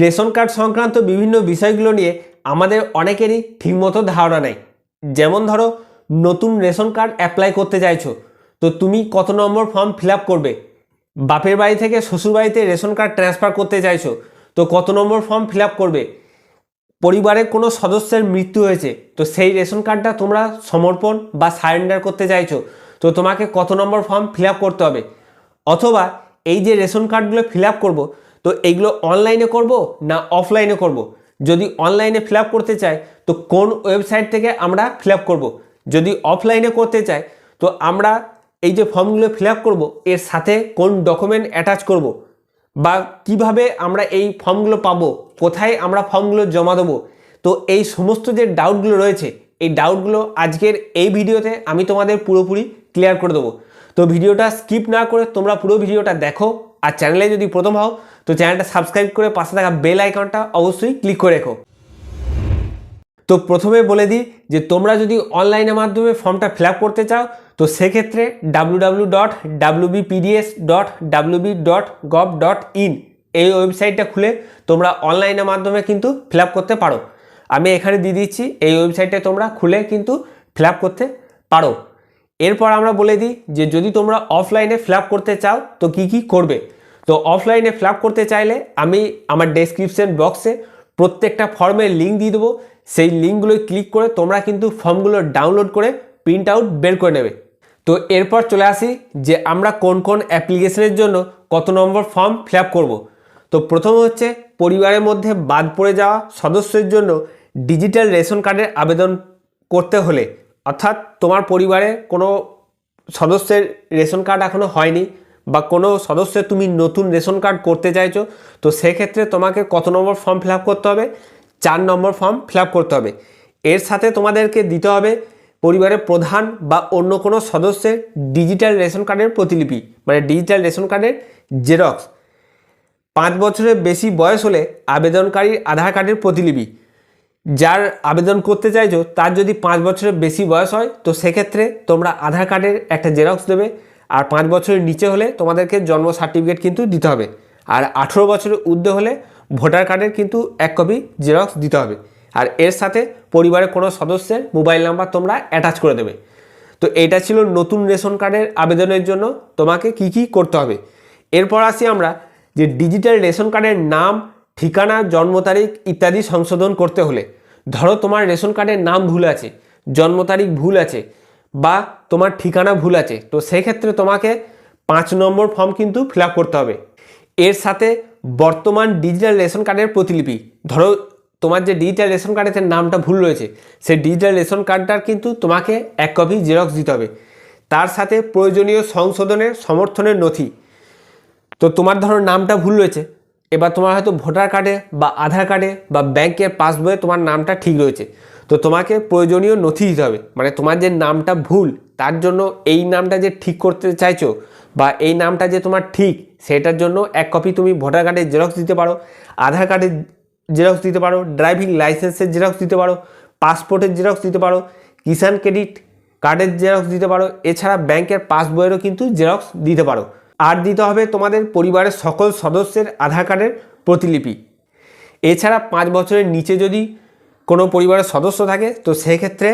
Ration card সংক্রান্ত বিভিন্ন বিষয়গুলো নিয়ে আমাদের অনেকেরই ঠিকমতো ধারণা নেই। যেমন ধরো, নতুন রেশন কার্ড অ্যাপ্লাই করতে চাইছো, তো তুমি কত নম্বর ফর্ম ফিল আপ করবে? বাপের বাড়ি থেকে শ্বশুর বাড়িতে রেশন কার্ড ট্রান্সফার করতে চাইছো, তো কত নম্বর ফর্ম ফিল আপ করবে? পরিবারের কোনো সদস্যের মৃত্যু হয়েছে, তো সেই রেশন কার্ডটা তোমরা সমর্পণ বা সারেন্ডার করতে চাইছো, তো তোমাকে কত নম্বর ফর্ম ফিল আপ করতে হবে? অথবা এই যে রেশন কার্ডগুলো ফিল আপ করবো, তো এইগুলো অনলাইনে করব না অফলাইনে করব? যদি অনলাইনে ফিল আপ করতে চাই, তো কোন ওয়েবসাইট থেকে আমরা ফিল আপ করবো? যদি অফলাইনে করতে চাই, তো আমরা এই যে ফর্মগুলো ফিল আপ করবো, এর সাথে কোন ডকুমেন্ট অ্যাটাচ করব? বা কিভাবে আমরা এই ফর্মগুলো পাবো, কোথায় আমরা ফর্মগুলো জমা দেবো? তো এই সমস্ত যে ডাউটগুলো রয়েছে, এই ডাউটগুলো আজকের এই ভিডিওতে আমি তোমাদের পুরোপুরি ক্লিয়ার করে দেবো। তো ভিডিওটা স্কিপ না করে তোমরা পুরো ভিডিওটা দেখো। আর চ্যানেলে যদি প্রথম হও, তো চ্যানেলটা সাবস্ক্রাইব করে পাশে থাকা বেল আইকনটা অবশ্যই ক্লিক করে রেখো। তো প্রথমে বলে দিই যে তোমরা যদি অনলাইনের মাধ্যমে ফর্মটা ফিল আপ করতে চাও, তো সেক্ষেত্রে www.wbpds.wb.gov.in এই ওয়েবসাইটটা খুলে তোমরা অনলাইনের মাধ্যমে কিন্তু ফিল আপ করতে পারো। আমি এখানে দিয়ে দিচ্ছি, এই ওয়েবসাইটে তোমরা খুলে কিন্তু ফিল আপ করতে পারো। এরপর আমরা বলে দিই যে যদি তোমরা অফলাইনে ফিল আপ করতে চাও, তো কি কি করবে। তো অফলাইনে ফিল আপ করতে চাইলে আমি আমার ডেসক্রিপশন বক্সে প্রত্যেকটা ফর্মের লিঙ্ক দিয়ে দেবো। সেই লিঙ্কগুলো ক্লিক করে তোমরা কিন্তু ফর্মগুলো ডাউনলোড করে প্রিন্ট আউট বের করে নেবে। তো এরপর চলে আসি যে আমরা কোন কোন অ্যাপ্লিকেশনের জন্য কত নম্বর ফর্ম ফিল আপ করবো। তো প্রথম হচ্ছে, পরিবারের মধ্যে বাদ পড়ে যাওয়া সদস্যের জন্য ডিজিটাল রেশন কার্ডের আবেদন করতে হলে, অর্থাৎ তোমার পরিবারে কোনো সদস্যের রেশন কার্ড এখনও হয়নি বা কোনো সদস্যের তুমি নতুন রেশন কার্ড করতে চাইছো, তো সেক্ষেত্রে তোমাকে কত নম্বর ফর্ম ফিল আপ করতে হবে? 4 নম্বর ফর্ম ফিল আপ করতে হবে। এর সাথে তোমাদেরকে দিতে হবে পরিবারের প্রধান বা অন্য কোনো সদস্যের ডিজিটাল রেশন কার্ডের প্রতিলিপি, মানে ডিজিটাল রেশন কার্ডের জেরক্স। 5 বছরের বেশি বয়স হলে আবেদনকারীর আধার কার্ডের প্রতিলিপি। যার আবেদন করতে চাইছো তার যদি 5 বছরের বেশি বয়স হয়, তো সেক্ষেত্রে তোমরা আধার কার্ডের একটা জেরক্স দেবে। আর 5 বছরের নিচে হলে তোমাদেরকে জন্ম সার্টিফিকেট কিন্তু দিতে হবে। আর 18 বছরের ঊর্ধ্বে হলে ভোটার কার্ডের কিন্তু 1 কপি জেরক্স দিতে হবে। আর এর সাথে পরিবারের কোনো সদস্যের মোবাইল নাম্বার তোমরা অ্যাটাচ করে দেবে। তো এটা ছিল নতুন রেশন কার্ডের আবেদনের জন্য তোমাকে কি কি করতে হবে। এরপর আসি আমরা যে ডিজিটাল রেশন কার্ডের নাম, ঠিকানা, জন্ম তারিখ ইত্যাদি সংশোধন করতে হলে, ধরো তোমার রেশন কার্ডের নাম ভুল আছে, জন্ম তারিখ ভুল আছে বা তোমার ঠিকানা ভুল আছে, তো সেক্ষেত্রে তোমাকে 5 নম্বর ফর্ম কিন্তু ফিল আপ করতে হবে। এর সাথে বর্তমান ডিজিটাল রেশন কার্ডের প্রতিলিপি, ধরো তোমার যে ডিজিটাল রেশন কার্ডের নামটা ভুল রয়েছে, সেই ডিজিটাল রেশন কার্ডটার কিন্তু তোমাকে 1 কপি জেরক্স দিতে হবে। তার সাথে প্রয়োজনীয় সংশোধনের সমর্থনের নথি। তো তোমার ধরো নামটা ভুল রয়েছে, এবার তোমার হয়তো ভোটার কার্ডে বা আধার কার্ডে বা ব্যাংকের পাসবইয়ে তোমার নামটা ঠিক রয়েছে, তো তোমাকে প্রয়োজনীয় নথি দিতে হবে। মানে তোমার যে নামটা ভুল, তার জন্য এই নামটা যে ঠিক করতে চাইছো বা এই নামটা যে তোমার ঠিক, সেটার জন্য 1 কপি তুমি ভোটার কার্ডের জেরক্স দিতে পারো, আধার কার্ডের জেরক্স দিতে পারো, ড্রাইভিং লাইসেন্সের জেরক্স দিতে পারো, পাসপোর্টের জেরক্স দিতে পারো, কিষাণ ক্রেডিট কার্ডের জেরক্স দিতে পারো। এছাড়া ব্যাংকের পাসবইয়েরও কিন্তু জেরক্স দিতে পারো। আর দিতে হবে তোমাদের পরিবারের সকল সদস্যের আধার কার্ডের প্রতিলিপি। এছাড়া 5 বছরের নিচে যদি কোনো পরিবারের সদস্য থাকে, তো সেক্ষেত্রে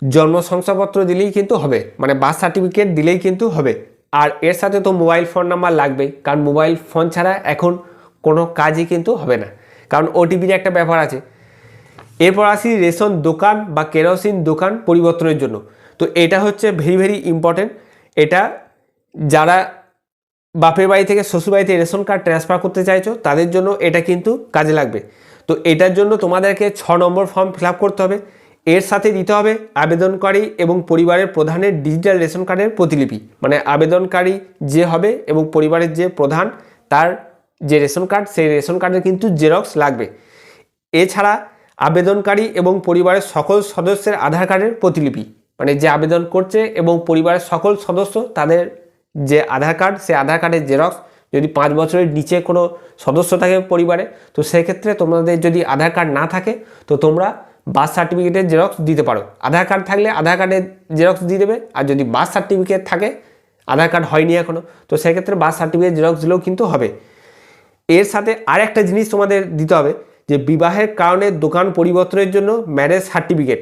জন্ম শংসাপত্র দিলেই কিন্তু হবে, মানে বার্থ সার্টিফিকেট দিলেই কিন্তু হবে। আর এর সাথে তো মোবাইল ফোন নাম্বার লাগবেই, কারণ মোবাইল ফোন ছাড়া এখন কোনো কাজই কিন্তু হবে না, কারণ ওটিপির একটা ব্যাপার আছে। এরপর আসি রেশন দোকান বা কেরোসিন দোকান পরিবর্তনের জন্য। তো এটা হচ্ছে ভেরি ইম্পর্টেন্ট। এটা যারা বাপের বাড়ি থেকে শ্বশুর বাড়িতে রেশন কার্ড ট্রান্সফার করতে চাইছো, তাদের জন্য এটা কিন্তু কাজে লাগবে। তো এটার জন্য তোমাদেরকে 6 নম্বর ফর্ম ফিল আপ করতে হবে। এর সাথে দিতে হবে আবেদনকারী এবং পরিবারের প্রধানের ডিজিটাল রেশন কার্ডের প্রতিলিপি, মানে আবেদনকারী যে হবে এবং পরিবারের যে প্রধান, তার যে রেশন কার্ড, সেই রেশন কার্ডের কিন্তু জেরক্স লাগবে। এছাড়া আবেদনকারী এবং পরিবারের সকল সদস্যের আধার কার্ডের প্রতিলিপি, মানে যে আবেদন করছে এবং পরিবারের সকল সদস্য তাদের যে আধার কার্ড, সেই আধার কার্ডের জেরক্স। যদি 5 বছরের নিচে কোনো সদস্য থাকে পরিবারে, তো সেক্ষেত্রে তোমাদের যদি আধার কার্ড না থাকে, তো তোমরা বার্থ সার্টিফিকেটের জেরক্স দিতে পারো। আধার কার্ড থাকলে আধার কার্ডের জেরক্স দিয়ে দেবে, আর যদি বার্থ সার্টিফিকেট থাকে, আধার কার্ড হয়নি এখনও, তো সেক্ষেত্রে বার্থ সার্টিফিকেট জেরক্স দিলেও কিন্তু হবে। এর সাথে আর একটা জিনিস তোমাদের দিতে হবে যে বিবাহের কারণে দোকান পরিবর্তনের জন্য ম্যারেজ সার্টিফিকেট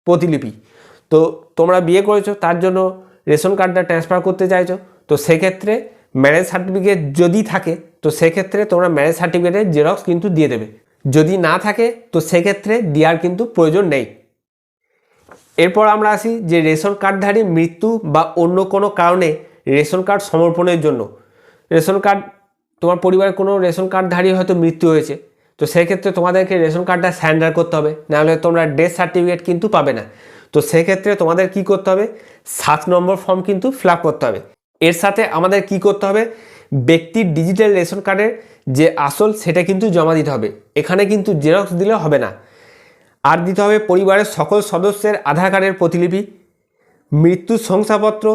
প্রতিলিপি। তো তোমরা বিয়ে করেছো, তার জন্য রেশন কার্ডটা ট্রান্সফার করতে চাইছো, তো সেক্ষেত্রে ম্যারেজ সার্টিফিকেট যদি থাকে তো সেক্ষেত্রে তোমরা ম্যারেজ সার্টিফিকেটের জেরক্স কিন্তু দিয়ে দেবে। যদি না থাকে তো সেক্ষেত্রে দেওয়ার কিন্তু প্রয়োজন নেই। এরপর আমরা আসি যে রেশন কার্ডধারী মৃত্যু বা অন্য কোনো কারণে রেশন কার্ড সমর্পণের জন্য। রেশন কার্ড, তোমার পরিবারের কোনো রেশন কার্ডধারী হয়তো মৃত্যু হয়েছে, তো সেক্ষেত্রে তোমাদেরকে রেশন কার্ডটা সারেন্ডার করতে হবে, নাহলে তোমরা ডেথ সার্টিফিকেট কিন্তু পাবে না। তো সেক্ষেত্রে তোমাদের কি করতে হবে, 7 নম্বর ফর্ম কিন্তু ফিল আপ করতে হবে। এর সাথে আমাদের কি করতে হবে, ব্যক্তির ডিজিটাল রেশন কার্ডের যে আসল সেটা কিন্তু জমা দিতে হবে, এখানে কিন্তু জেরক্স দিলে হবে না। আর দিতে হবে পরিবারের সকল সদস্যের আধার কার্ডের প্রতিলিপি, মৃত্যুর শংসাপত্র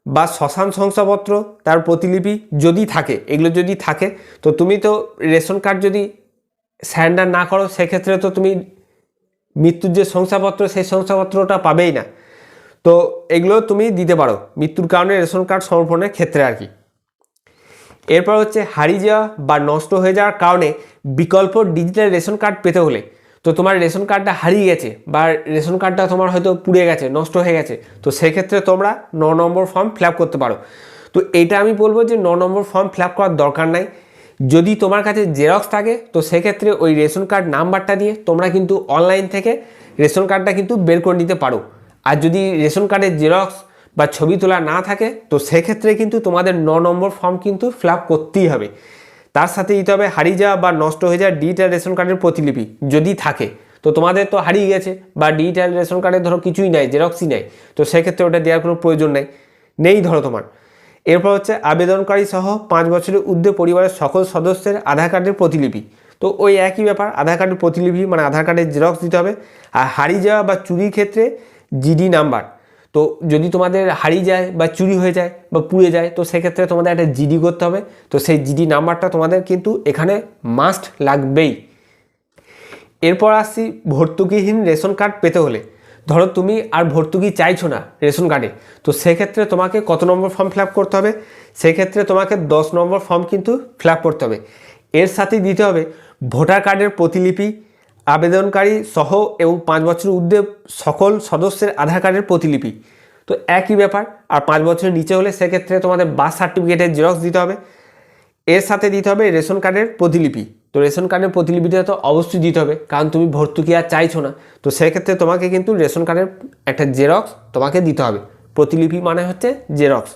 বা শ্মশান শংসাপত্র তার প্রতিলিপি যদি থাকে, এগুলো যদি থাকে তো তুমি তো রেশন কার্ড যদি সারেন্ডার না করো সেক্ষেত্রে তো তুমি মৃত্যুর যে শংসাপত্র সেই শংসাপত্রটা পাবেই না। তো এগুলো তুমি দিতে পারো মৃত্যুর কারণে রেশন কার্ড সমর্পণের ক্ষেত্রে আর কি। এরপর হচ্ছে হারিয়ে যাওয়া বা নষ্ট হয়ে যাওয়ার কারণে বিকল্প ডিজিটাল রেশন কার্ড পেতে হলে, তো তোমার রেশন কার্ডটা হারিয়ে গেছে বা রেশন কার্ডটা তোমার হয়তো পুড়ে গেছে, নষ্ট হয়ে গেছে, তো সেক্ষেত্রে তোমরা 9 নম্বর ফর্ম ফিল আপ করতে পারো। তো এইটা আমি বলবো যে 9 নম্বর ফর্ম ফিল আপ করার দরকার নাই। যদি তোমার কাছে জেরক্স থাকে তো সেক্ষেত্রে ওই রেশন কার্ড নাম্বারটা দিয়ে তোমরা কিন্তু অনলাইন থেকে রেশন কার্ডটা কিন্তু বের করে নিতে পারো। আর যদি রেশন কার্ডের জেরক্স বা ছবি তোলা না থাকে তো সেক্ষেত্রে কিন্তু তোমাদের 9 নম্বর ফর্ম কিন্তু ফিল আপ করতেই হবে। তার সাথে দিতে হবে হারিয়ে যাওয়া বা নষ্ট হয়ে যাওয়া ডিজিটাল রেশন কার্ডের প্রতিলিপি যদি থাকে। তো তোমাদের তো হারিয়ে গেছে বা ডিজিটাল রেশন কার্ডে ধরো কিছুই নাই, জেরক্সই নাই, তো সেক্ষেত্রে ওটা দেওয়ার কোনো প্রয়োজন নেই ধরো তোমার। এরপর হচ্ছে আবেদনকারী সহ 5 বছরের ঊর্ধ্বে পরিবারের সকল সদস্যের আধার কার্ডের প্রতিলিপি। তো ওই একই ব্যাপার, আধার কার্ডের প্রতিলিপি মানে আধার কার্ডের জেরক্স দিতে হবে। আর হারিয়ে যাওয়া বা চুরির ক্ষেত্রে জিডি নাম্বার, তো যদি তোমাদের হারিয়ে যায় বা চুরি হয়ে যায় বা পুড়ে যায় তো সেক্ষেত্রে তোমাদের একটা জিডি করতে হবে। তো সেই জিডি নাম্বারটা তোমাদের কিন্তু এখানে মাস্ট লাগবেই। এরপর আসছি ভর্তুকিহীন রেশন কার্ড পেতে হলে। ধরো তুমি আর ভর্তুকি চাইছো না রেশন কার্ডে, তো সেক্ষেত্রে তোমাকে কত নম্বর ফর্ম ফিল আপ করতে হবে, সেক্ষেত্রে তোমাকে 10 নম্বর ফর্ম কিন্তু ফিল আপ করতে হবে। এর সাথে দিতে হবে ভোটার কার্ডের প্রতিলিপি, আবেদনকারী সহ এবং 5 বছরের ঊর্ধ্বে সকল সদস্যের আধার কার্ডের প্রতিলিপি। তো একই ব্যাপার। আর 5 বছরের নিচে হলে সেক্ষেত্রে তোমাদের বার্থ সার্টিফিকেটের জেরক্স দিতে হবে। এর সাথে দিতে হবে রেশন কার্ডের প্রতিলিপি। তো রেশন কার্ডের প্রতিলিপিটা তো অবশ্যই দিতে হবে, কারণ তুমি ভর্তুকি আর চাইছো না, তো সেক্ষেত্রে তোমাকে কিন্তু রেশন কার্ডের একটা জেরক্স তোমাকে দিতে হবে। প্রতিলিপি মানে হচ্ছে জেরক্স।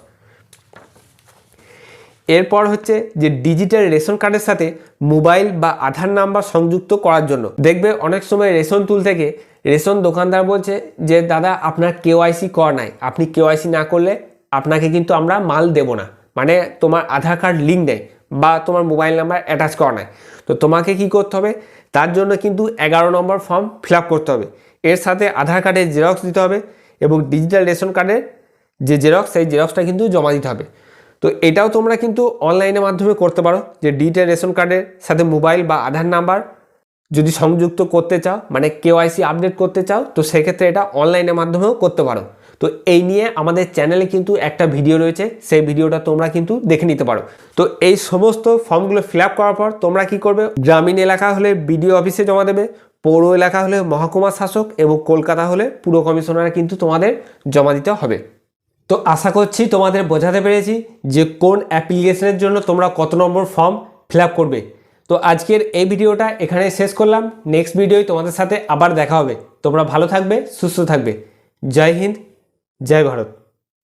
এরপর হচ্ছে যে ডিজিটাল রেশন কার্ডের সাথে মোবাইল বা আধার নাম্বার সংযুক্ত করার জন্য। দেখবে অনেক সময় রেশন তুল থেকে রেশন দোকানদার বলছে যে দাদা আপনার কেওয়াইসি করা নাই, আপনি কেওয়াইসি না করলে আপনাকে কিন্তু আমরা মাল দেব না, মানে তোমার আধার কার্ড লিঙ্ক নেই বা তোমার মোবাইল নাম্বার অ্যাটাচ করা নাই। তো তোমাকে কি করতে হবে, তার জন্য কিন্তু 11 নম্বর ফর্ম ফিল আপ করতে হবে। এর সাথে আধার কার্ডের জেরক্স দিতে হবে এবং ডিজিটাল রেশন কার্ডের যে জেরক্স সেই জেরক্সটা কিন্তু জমা দিতে হবে। তো এটাও তোমরা কিন্তু অনলাইনের মাধ্যমে করতে পারো, যে ডিজিটাল রেশন কার্ডের সাথে মোবাইল বা আধার নাম্বার যদি সংযুক্ত করতে চাও, মানে কেওয়াইসি আপডেট করতে চাও, তো সেক্ষেত্রে এটা অনলাইনের মাধ্যমেও করতে পারো। তো এই নিয়ে আমাদের চ্যানেলে কিন্তু একটা ভিডিও রয়েছে, সেই ভিডিওটা তোমরা কিন্তু দেখে নিতে পারো। তো এই সমস্ত ফর্মগুলো ফিল আপ করার পর তোমরা কি করবে, গ্রামীণ এলাকা হলে বিডিও অফিসে জমা দেবে, পৌর এলাকা হলে মহকুমা শাসক এবং কলকাতা হলে পুর কমিশনার কিন্তু তোমাদের জমা দিতে হবে। তো আশা করছি তোমাদের বোঝাতে পেরেছি যে কোন অ্যাপ্লিকেশনের জন্য তোমরা কত নম্বর ফর্ম ফিল আপ করবে। তো আজকের এই ভিডিওটা এখানে শেষ করলাম। নেক্সট ভিডিওয় তোমাদের সাথে আবার দেখা হবে। তোমরা ভালো থাকবে, সুস্থ থাকবে। জয় হিন্দ, জয় ভারত।